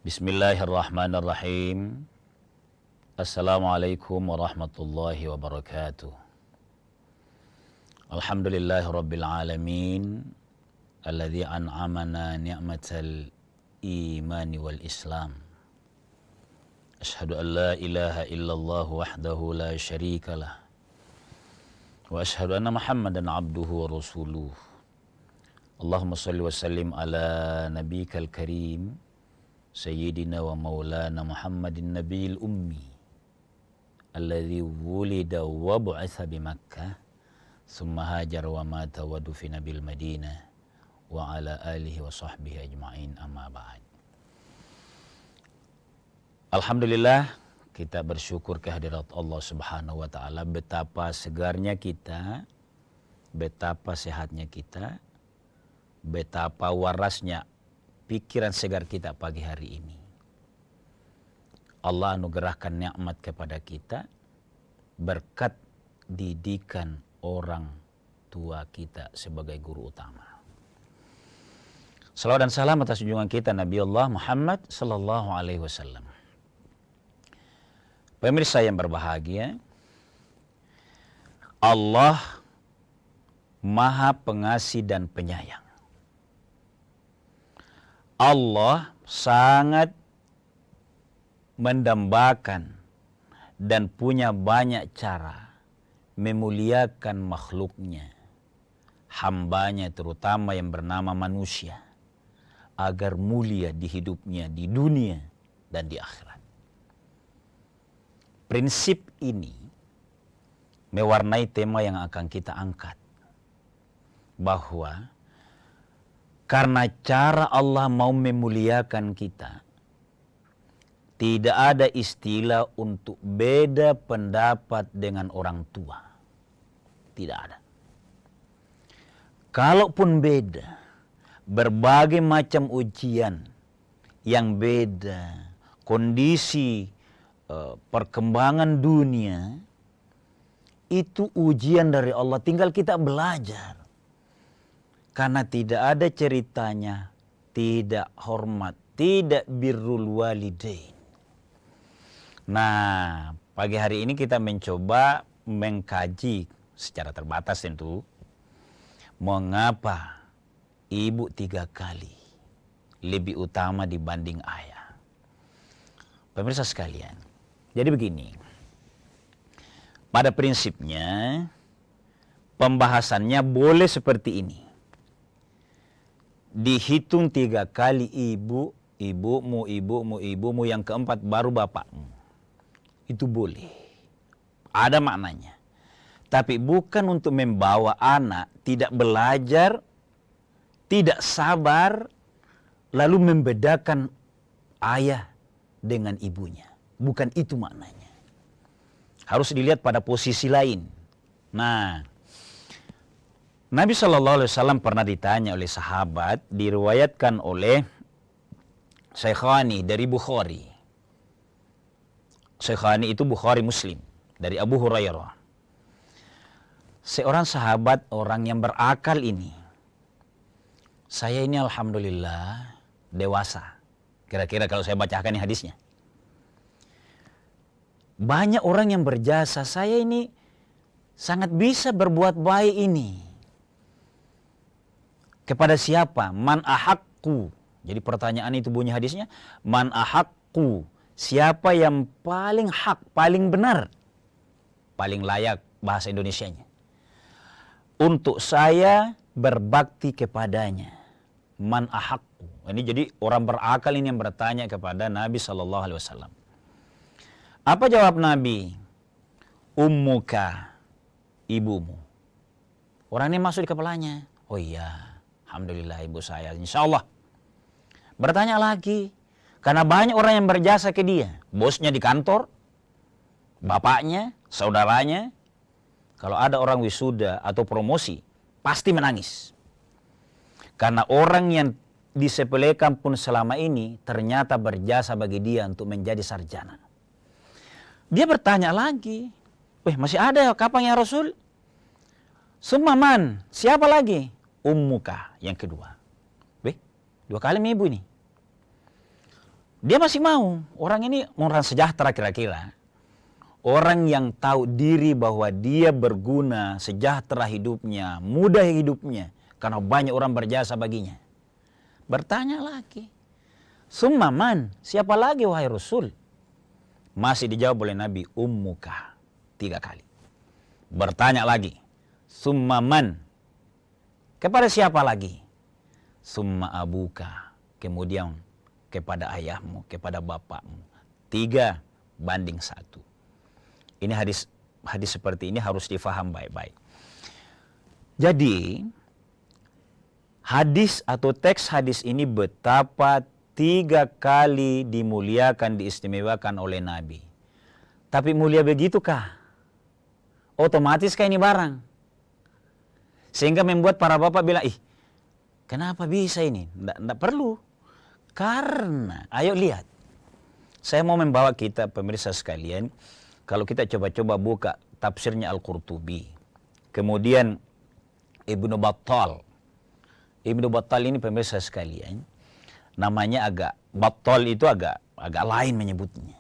Bismillahirrahmanirrahim. Assalamualaikum warahmatullahi wabarakatuh. Alhamdulillahi rabbil alamin, alladzi an'amana ni'matal imani wal islam. Ashhadu an la ilaha illallah wahdahu la syarikalah. Wa ashhadu anna Muhammadan abduhu wa rasuluh. Allahumma salli wa sallim ala nabiyyikal karim Sayyidina wa maulana Muhammadin nabiyil ummi alladzi wulida wa bu'atsa bi Makkah thumma hajara wa mata wa dufina bil Madinah wa ala alihi wa sahbihi ajma'in, amma ba'd. Alhamdulillah, kita bersyukur kehadirat Allah Subhanahu wa taala, betapa segarnya kita, betapa sehatnya kita, betapa warasnya pikiran segar kita pagi hari ini. Allah anugerahkan nikmat kepada kita berkat didikan orang tua kita sebagai guru utama. Salawat dan salam atas junjungan kita Nabi Allah Muhammad sallallahu alaihi wasallam. Pemirsa yang berbahagia, Allah Maha Pengasih dan Penyayang. Allah sangat mendambakan dan punya banyak cara memuliakan makhluknya, hambanya terutama yang bernama manusia, agar mulia di hidupnya di dunia dan di akhirat. Prinsip ini mewarnai tema yang akan kita angkat, bahwa karena cara Allah mau memuliakan kita, tidak ada istilah untuk beda pendapat dengan orang tua. Tidak ada. Kalaupun beda, berbagai macam ujian yang beda, kondisi perkembangan dunia, itu ujian dari Allah, tinggal kita belajar. Karena tidak ada ceritanya tidak hormat, tidak birrul walidain. Nah, pagi hari ini kita mencoba mengkaji secara terbatas tentu, mengapa ibu 3 kali lebih utama dibanding ayah. Pemirsa sekalian, jadi begini, pada prinsipnya pembahasannya boleh seperti ini. Dihitung 3 kali ibumu, yang keempat baru bapakmu. Itu boleh. Ada maknanya. Tapi bukan untuk membawa anak tidak belajar, tidak sabar, lalu membedakan ayah dengan ibunya. Bukan itu maknanya. Harus dilihat pada posisi lain. Nah, Nabi SAW pernah ditanya oleh sahabat, diriwayatkan oleh Syekhani dari Bukhari. Syekhani itu Bukhari Muslim, dari Abu Hurairah. Seorang sahabat, orang yang berakal ini, saya ini alhamdulillah dewasa. Kira-kira kalau saya bacakan ini hadisnya. Banyak orang yang berjasa, saya ini sangat bisa berbuat baik ini. Kepada siapa? Man ahakku. Jadi pertanyaan itu bunyi hadisnya, man ahakku. Siapa yang paling hak, paling benar, paling layak bahasa Indonesianya, untuk saya berbakti kepadanya. Man ahakku. Ini jadi orang berakal ini yang bertanya kepada Nabi SAW. Apa jawab Nabi? Ummuka, ibumu. Orang ini masuk di kepalanya. Oh iya, alhamdulillah ibu saya, insya Allah. Bertanya lagi, karena banyak orang yang berjasa ke dia. Bosnya di kantor, bapaknya, saudaranya. Kalau ada orang wisuda atau promosi, pasti menangis. Karena orang yang disepelekan pun selama ini, ternyata berjasa bagi dia untuk menjadi sarjana. Dia bertanya lagi, masih ada kapan ya Rasul? Summaman, siapa lagi? Ummuka, yang kedua. 2 kali ibu ini. Dia masih mau. Orang ini orang sejahtera kira-kira. Orang yang tahu diri bahwa dia berguna, sejahtera hidupnya, mudah hidupnya. Karena banyak orang berjasa baginya. Bertanya lagi. Summa man, siapa lagi wahai Rasul? Masih dijawab oleh Nabi, ummuka. 3 kali. Bertanya lagi. Summa man. Kepada siapa lagi? Summa abuka. Kemudian kepada ayahmu, kepada bapakmu. 3:1. Ini hadis seperti ini harus difaham baik-baik. Jadi, hadis atau teks hadis ini betapa 3 kali dimuliakan, diistimewakan oleh Nabi. Tapi mulia begitukah? Otomatiskah ini barang? Sehingga membuat para bapak bilang, kenapa bisa ini? Nggak perlu. Karena, ayo lihat. Saya mau membawa kita, pemirsa sekalian, kalau kita coba-coba buka tafsirnya Al-Qurtubi. Kemudian Ibnu Battal. Ibnu Battal ini pemirsa sekalian, namanya Battal itu agak lain menyebutnya.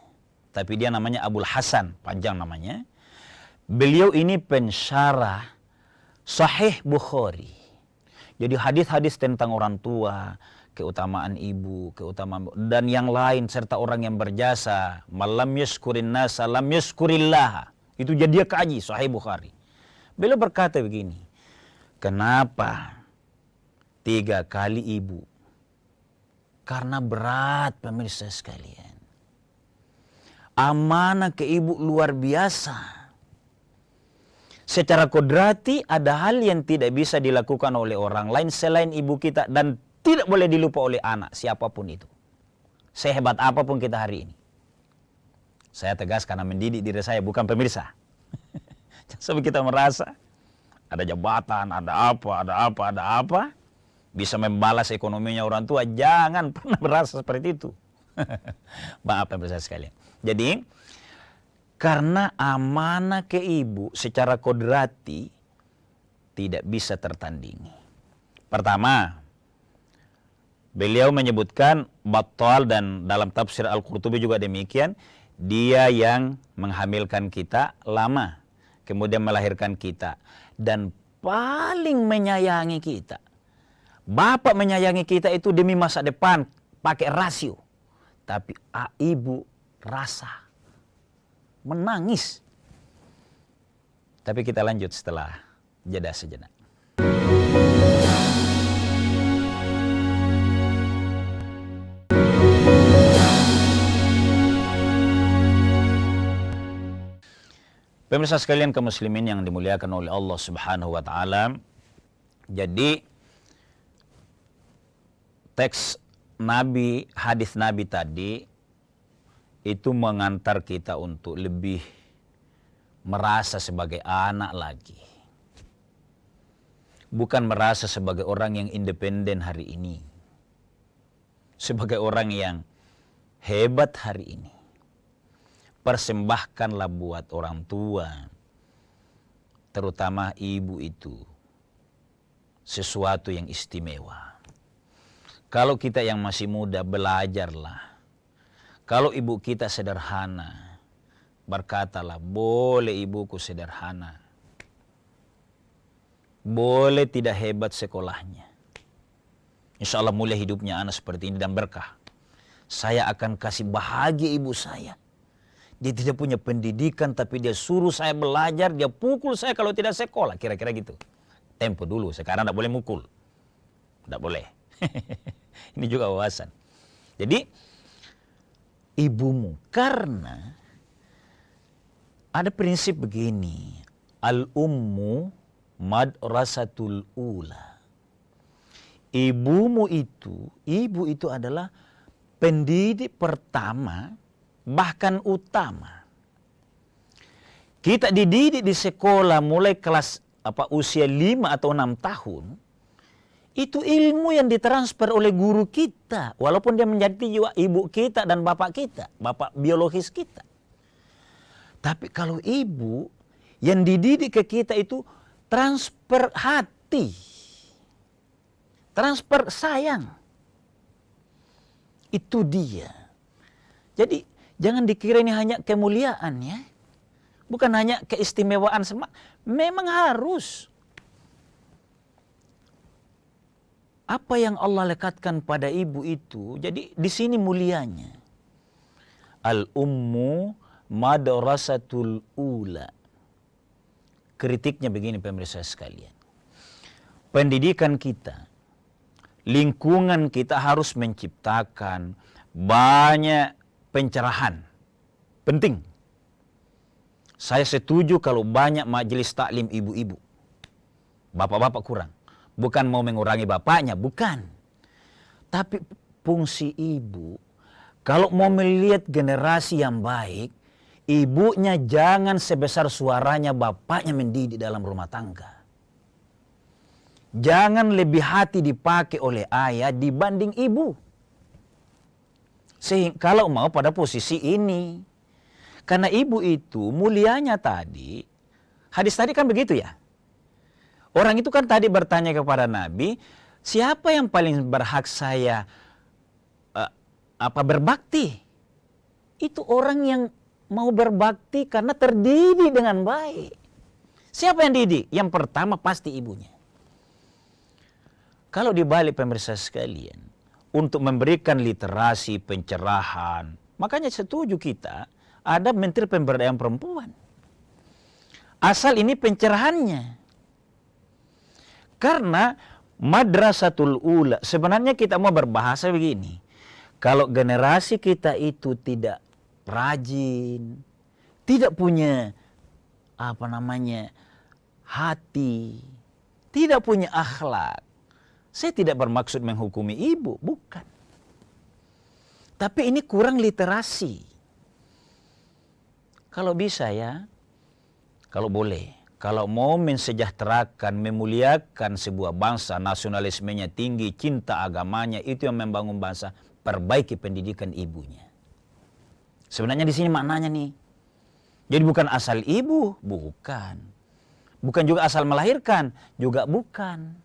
Tapi dia namanya Abul Hasan, panjang namanya. Beliau ini pensyarah Sahih Bukhari. Jadi hadis-hadis tentang orang tua, keutamaan ibu, keutamaan dan yang lain serta orang yang berjasa, malam yaskurin nasa lam yaskurillah. Itu jadi dia kaji Sahih Bukhari. Beliau berkata begini, kenapa 3 kali ibu? Karena berat pemirsa sekalian. Amanah ke ibu luar biasa. Secara kodrati ada hal yang tidak bisa dilakukan oleh orang lain selain ibu kita dan tidak boleh dilupa oleh anak siapapun itu. Sehebat apapun kita hari ini. Saya tegas karena mendidik diri saya, bukan pemirsa. Sampai kita merasa ada jabatan, ada apa, bisa membalas ekonominya orang tua, jangan pernah merasa seperti itu. Maaf pemirsa sekalian. Jadi, karena amanah ke ibu secara kodrati tidak bisa tertandingi. Pertama, beliau menyebutkan Battal dan dalam tafsir Al-Qurtubi juga demikian, dia yang menghamilkan kita lama, kemudian melahirkan kita dan paling menyayangi kita. Bapak menyayangi kita itu demi masa depan, pakai rasio. Tapi ibu rasa menangis. Tapi kita lanjut setelah jeda sejenak. Pemirsa sekalian kaum muslimin yang dimuliakan oleh Allah Subhanahu wa taala. Jadi teks Nabi, hadis Nabi tadi itu mengantar kita untuk lebih merasa sebagai anak lagi. Bukan merasa sebagai orang yang independen hari ini. Sebagai orang yang hebat hari ini. Persembahkanlah buat orang tua, terutama ibu itu, sesuatu yang istimewa. Kalau kita yang masih muda, belajarlah. Kalau ibu kita sederhana, berkatalah, boleh ibuku sederhana. Boleh tidak hebat sekolahnya. Insya Allah mulia hidupnya anak seperti ini dan berkah. Saya akan kasih bahagia ibu saya. Dia tidak punya pendidikan tapi dia suruh saya belajar, dia pukul saya kalau tidak sekolah. Kira-kira gitu. Tempo dulu, sekarang tidak boleh mukul. Tidak boleh. Ini juga wawasan. Jadi, ibumu, karena ada prinsip begini, al-ummu madrasatul ula. Ibu itu adalah pendidik pertama, bahkan utama. Kita dididik di sekolah mulai kelas usia 5 atau 6 tahun, itu ilmu yang ditransfer oleh guru kita, walaupun dia menjadi juga ibu kita dan bapak kita, bapak biologis kita. Tapi kalau ibu yang dididik ke kita itu transfer hati, transfer sayang. Itu dia. Jadi jangan dikira ini hanya kemuliaan ya. Bukan hanya keistimewaan semua. Memang harus. Apa yang Allah lekatkan pada ibu itu, jadi di sini mulianya. Al-ummu madrasatul ula. Kritiknya begini pemirsa sekalian. Pendidikan kita, lingkungan kita harus menciptakan banyak pencerahan. Penting. Saya setuju kalau banyak majelis taklim ibu-ibu. Bapak-bapak kurang. Bukan mau mengurangi bapaknya, bukan. Tapi fungsi ibu, kalau mau melihat generasi yang baik, ibunya jangan sebesar suaranya bapaknya mendidik dalam rumah tangga. Jangan lebih hati dipakai oleh ayah dibanding ibu. Sehingga kalau mau pada posisi ini. Karena ibu itu mulianya tadi, hadis tadi kan begitu ya. Orang itu kan tadi bertanya kepada Nabi, siapa yang paling berhak saya berbakti? Itu orang yang mau berbakti karena terdidik dengan baik. Siapa yang didik? Yang pertama pasti ibunya. Kalau dibalik pemirsa sekalian, untuk memberikan literasi, pencerahan, makanya setuju kita ada Menteri Pemberdayaan Perempuan. Asal ini pencerahannya. Karena madrasatul ula, sebenarnya kita mau berbahasa begini. Kalau generasi kita itu tidak rajin, tidak punya hati, tidak punya akhlak. Saya tidak bermaksud menghukumi ibu, bukan. Tapi ini kurang literasi. Kalau bisa ya, kalau boleh. Kalau mau mensejahterakan, memuliakan sebuah bangsa, nasionalismenya tinggi, cinta agamanya, itu yang membangun bangsa, perbaiki pendidikan ibunya. Sebenarnya di sini maknanya nih. Jadi bukan asal ibu, bukan. Bukan juga asal melahirkan, juga bukan.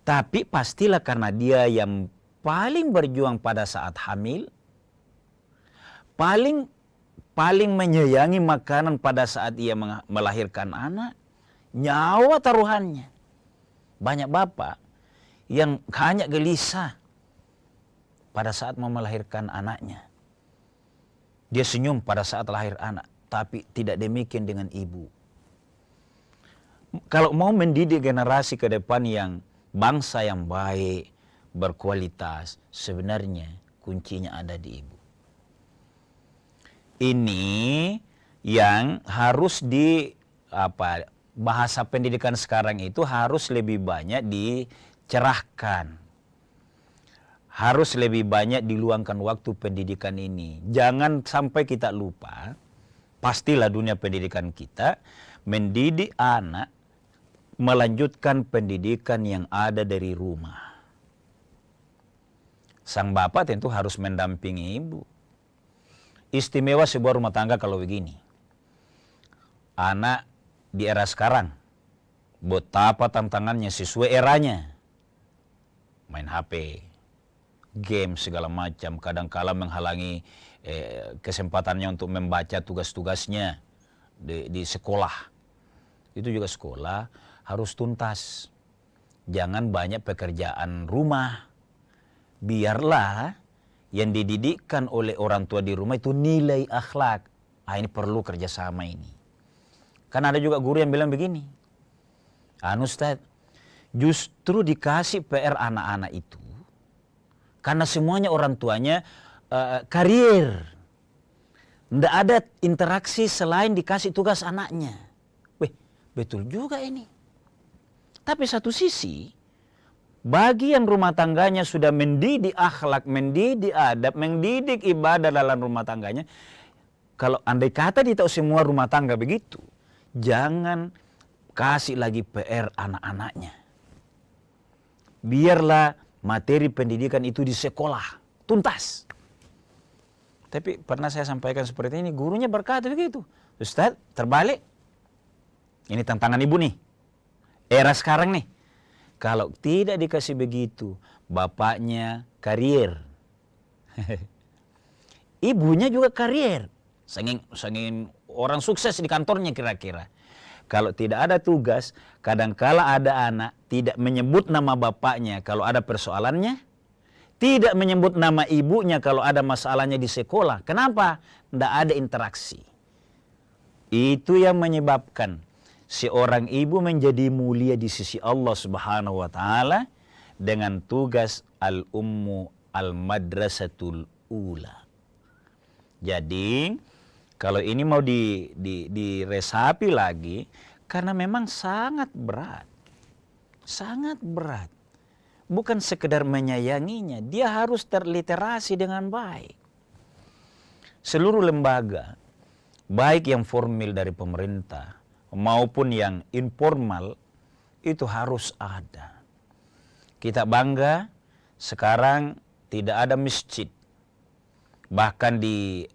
Tapi pastilah karena dia yang paling berjuang pada saat hamil, paling menyayangi makanan pada saat ia melahirkan anak, nyawa taruhannya. Banyak bapak yang hanya gelisah pada saat mau melahirkan anaknya. Dia senyum pada saat lahir anak, tapi tidak demikian dengan ibu. Kalau mau mendidik generasi ke depan yang bangsa yang baik, berkualitas, sebenarnya kuncinya ada di ibu. Ini yang harus bahasa pendidikan sekarang itu harus lebih banyak dicerahkan. Harus lebih banyak diluangkan waktu pendidikan ini. Jangan sampai kita lupa, pastilah dunia pendidikan kita mendidik anak melanjutkan pendidikan yang ada dari rumah. Sang bapak tentu harus mendampingi ibu. Istimewa sebuah rumah tangga kalau begini. Anak di era sekarang, betapa tantangannya sesuai eranya. Main HP, game segala macam, kadang-kala menghalangi kesempatannya untuk membaca tugas-tugasnya di sekolah. Itu juga sekolah harus tuntas. Jangan banyak pekerjaan rumah. Biarlah yang dididikkan oleh orang tua di rumah itu nilai akhlak. Ini perlu kerjasama ini. Kan ada juga guru yang bilang begini. Ustaz, justru dikasih PR anak-anak itu karena semuanya orang tuanya karier. Tidak ada interaksi selain dikasih tugas anaknya. Betul juga ini. Tapi satu sisi, bagi yang rumah tangganya sudah mendidik akhlak, mendidik adab, mendidik ibadah dalam rumah tangganya, kalau andai kata dia tahu semua rumah tangga begitu, jangan kasih lagi PR anak-anaknya. Biarlah materi pendidikan itu di sekolah, tuntas. Tapi pernah saya sampaikan seperti ini, gurunya berkata begitu. Ustaz, terbalik. Ini tantangan ibu nih. Era sekarang nih. Kalau tidak dikasih begitu, bapaknya karier. ibunya juga karier. Sanging orang sukses di kantornya kira-kira. Kalau tidak ada tugas, kadangkala ada anak tidak menyebut nama bapaknya kalau ada persoalannya, tidak menyebut nama ibunya kalau ada masalahnya di sekolah. Kenapa? Tidak ada interaksi. Itu yang menyebabkan seorang ibu menjadi mulia di sisi Allah Subhanahu wa taala dengan tugas al-ummu al-madrasatul ula. Jadi, kalau ini mau diresapi lagi, karena memang sangat berat. Sangat berat. Bukan sekedar menyayanginya, dia harus terliterasi dengan baik. Seluruh lembaga, baik yang formal dari pemerintah maupun yang informal, itu harus ada. Kita bangga sekarang tidak ada masjid. Bahkan di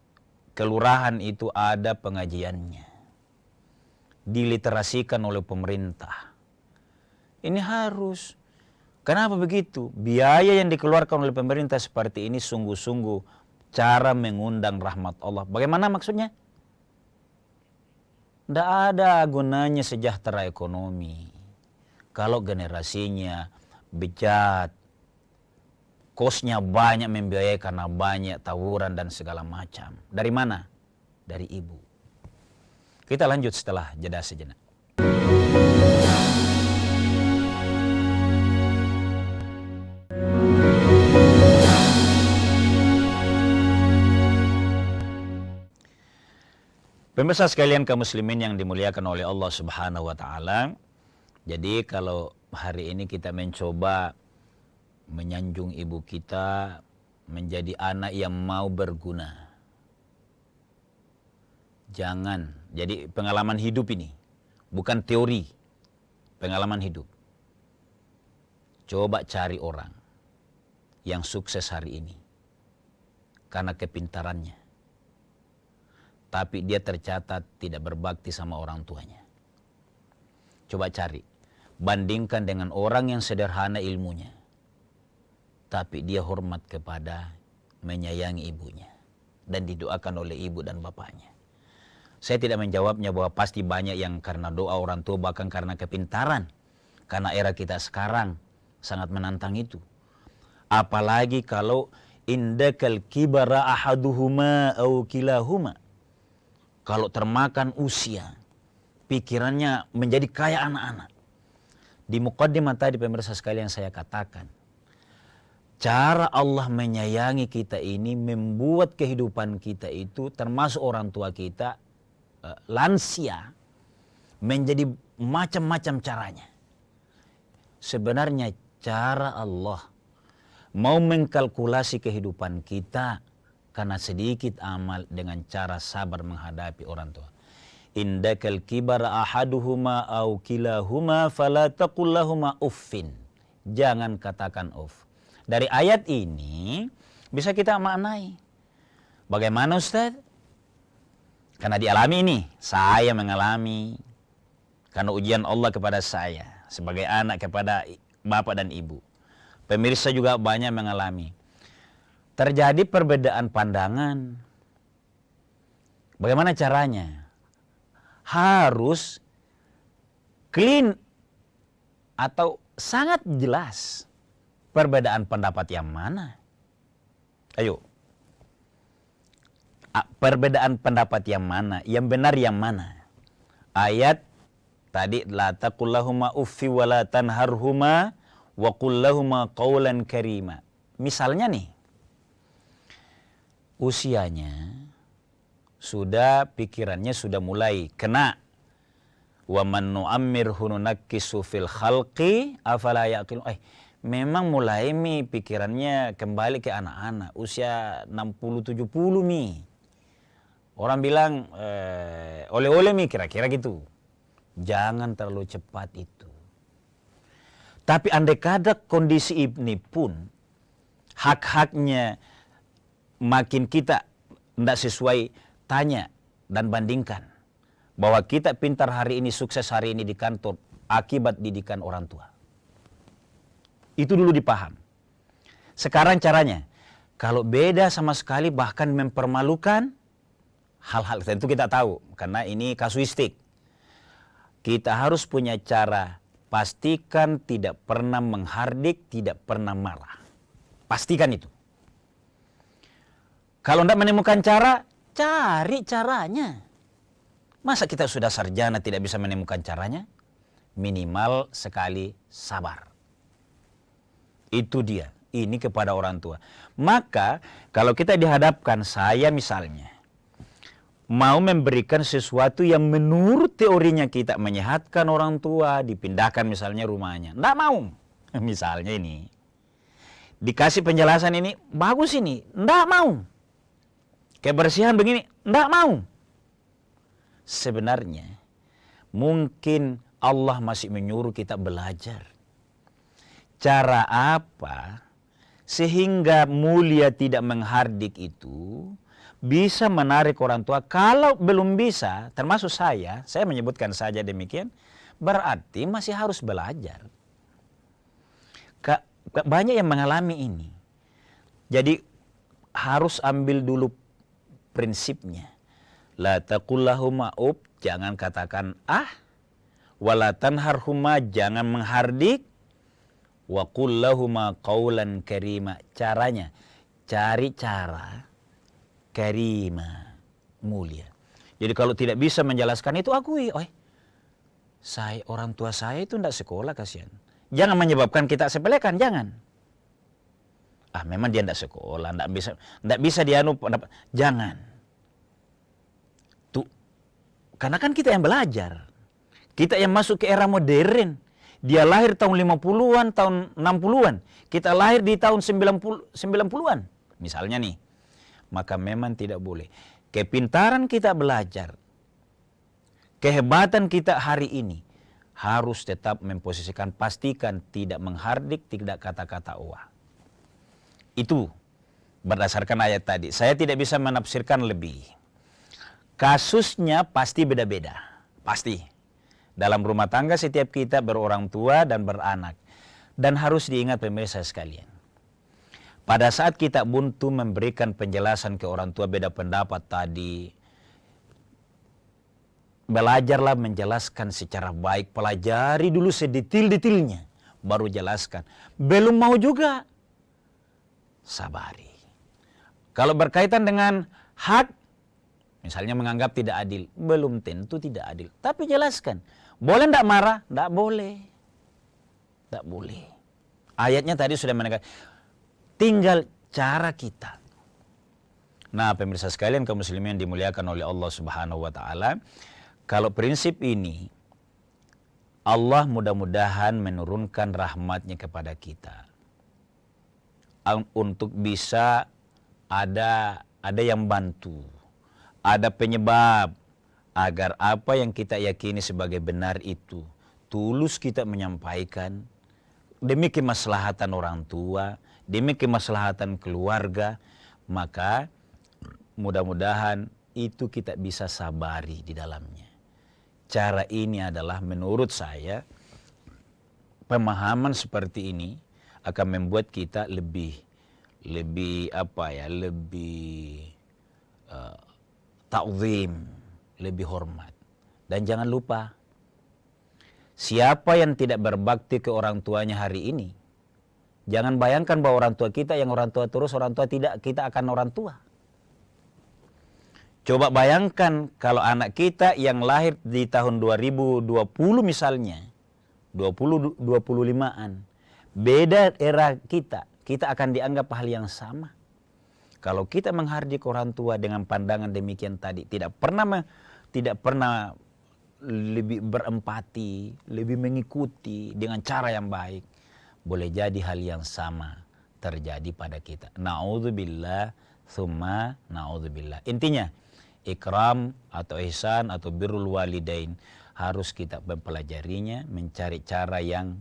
kelurahan itu ada pengajiannya. Diliterasikan oleh pemerintah. Ini harus. Kenapa begitu? Biaya yang dikeluarkan oleh pemerintah seperti ini sungguh-sungguh cara mengundang rahmat Allah. Bagaimana maksudnya? Tidak ada gunanya sejahtera ekonomi kalau generasinya bejat, kosnya banyak membiayai karena banyak tawuran dan segala macam. Dari mana? Dari ibu. Kita lanjut setelah jeda sejenak. Pemirsa sekalian kaum muslimin yang dimuliakan oleh Allah Subhanahu wa taala. Jadi kalau hari ini kita mencoba menyanjung ibu kita menjadi anak yang mau berguna. Jangan, jadi pengalaman hidup ini, bukan teori, pengalaman hidup. Coba cari orang yang sukses hari ini karena kepintarannya. Tapi dia tercatat tidak berbakti sama orang tuanya. Coba cari, bandingkan dengan orang yang sederhana ilmunya. Tapi dia hormat kepada menyayangi ibunya. Dan didoakan oleh ibu dan bapaknya. Saya tidak menjawabnya bahwa pasti banyak yang karena doa orang tua bahkan karena kepintaran. Karena era kita sekarang sangat menantang itu. Apalagi kalau indakal kibara ahaduhuma au kilahuma. Kalau termakan usia, pikirannya menjadi kayak anak-anak. Di muqaddimah tadi pemirsa sekalian saya katakan, cara Allah menyayangi kita ini membuat kehidupan kita itu termasuk orang tua kita lansia menjadi macam-macam caranya. Sebenarnya cara Allah mau mengkalkulasi kehidupan kita karena sedikit amal dengan cara sabar menghadapi orang tua. Indakal kibara ahaduhuma au kilahuma fala taqul lahuma uffin. Jangan katakan uff. Dari ayat ini bisa kita maknai. Bagaimana Ustaz? Karena dialami ini, saya mengalami. Karena ujian Allah kepada saya sebagai anak kepada bapak dan ibu. Pemirsa juga banyak mengalami. Terjadi perbedaan pandangan. Bagaimana caranya? Harus clean atau sangat jelas perbedaan pendapat yang mana. Ayo. Perbedaan pendapat yang mana? Yang benar yang mana? Ayat tadi la taqul lahuma uffi wa la tanharhuma wa qul lahuma qawlan karima. Misalnya nih, usianya sudah, pikirannya sudah mulai kena. Wa man nu'ammirhu nunakkisu fil khalqi afala yaqilun. Memang mulai pikirannya kembali ke anak-anak, usia 60-70 Orang bilang oleh-oleh kira-kira gitu. Jangan terlalu cepat itu. Tapi andai kata kondisi ini pun hak-haknya makin kita tidak sesuai, tanya dan bandingkan bahwa kita pintar hari ini, sukses hari ini di kantor akibat didikan orang tua. Itu dulu dipaham. Sekarang caranya, Kalau beda sama sekali bahkan mempermalukan, hal-hal tentu kita tahu karena ini kasuistik. Kita harus punya cara, pastikan tidak pernah menghardik, tidak pernah marah. Pastikan itu. Kalau tidak menemukan cara, cari caranya. Masa kita sudah sarjana tidak bisa menemukan caranya? Minimal sekali sabar. Itu dia. Ini kepada orang tua. Maka kalau kita dihadapkan, saya misalnya mau memberikan sesuatu yang menurut teorinya kita menyehatkan orang tua, dipindahkan misalnya rumahnya. Tidak mau. Misalnya ini. Dikasih penjelasan ini, bagus ini. Tidak mau. Kebersihan begini, tidak mau. Sebenarnya, mungkin Allah masih menyuruh kita belajar. Cara apa sehingga mulia tidak menghardik itu bisa menarik orang tua. Kalau belum bisa, termasuk saya menyebutkan saja demikian, berarti masih harus belajar. Banyak yang mengalami ini. Jadi harus ambil dulu prinsipnya. La taqul lahuma jangan katakan wala tanharhuma, jangan menghardik. Wa qul lahuma qawlan karima. Caranya, cari cara karima, mulia. Jadi kalau tidak bisa menjelaskan itu, akui, orang tua saya itu tidak sekolah, kasihan. Jangan menyebabkan kita sepelekan, jangan. Memang dia tidak sekolah, tidak bisa dianu, jangan. Tuh, karena kan kita yang belajar. Kita yang masuk ke era modern. Dia lahir tahun 50-an, tahun 60-an. Kita lahir di tahun 90-an. Misalnya nih. Maka memang tidak boleh. Kepintaran kita belajar. Kehebatan kita hari ini. Harus tetap memposisikan, pastikan tidak menghardik, tidak kata-kata wah. Itu berdasarkan ayat tadi. Saya tidak bisa menafsirkan lebih. Kasusnya pasti beda-beda. Pasti. Dalam rumah tangga setiap kita berorang tua dan beranak. Dan harus diingat pemirsa sekalian. Pada saat kita buntu memberikan penjelasan ke orang tua beda pendapat tadi. Belajarlah menjelaskan secara baik. Pelajari dulu sedetil-detilnya. Baru jelaskan. Belum mau juga. Sabari. Kalau berkaitan dengan hak. Misalnya menganggap tidak adil. Belum tentu tidak adil. Tapi jelaskan. Boleh tidak marah? Tidak boleh. Tidak boleh. Ayatnya tadi sudah menegaskan. Tinggal cara kita. Nah, pemirsa sekalian, kaum muslimin yang dimuliakan oleh Allah Subhanahu wa taala, kalau prinsip ini Allah mudah-mudahan menurunkan rahmatnya kepada kita. Untuk bisa ada yang bantu. Ada penyebab agar apa yang kita yakini sebagai benar itu tulus kita menyampaikan demi kemaslahatan orang tua, demi kemaslahatan keluarga, maka mudah-mudahan itu kita bisa sabari di dalamnya. Cara ini adalah menurut saya, pemahaman seperti ini akan membuat kita lebih ta'zim, lebih hormat. Dan jangan lupa, siapa yang tidak berbakti ke orang tuanya hari ini, jangan bayangkan bahwa orang tua kita yang orang tua terus, orang tua tidak, kita akan orang tua. Coba bayangkan kalau anak kita yang lahir di tahun 2020 misalnya, 25-an, beda era kita akan dianggap hal yang sama. Kalau kita menghardik orang tua dengan pandangan demikian tadi, tidak pernah lebih berempati, lebih mengikuti dengan cara yang baik, boleh jadi hal yang sama terjadi pada kita. Na'udzubillah, tsumma na'udzubillah. Intinya, ikram atau ihsan atau birrul walidain harus kita mempelajarinya, mencari cara yang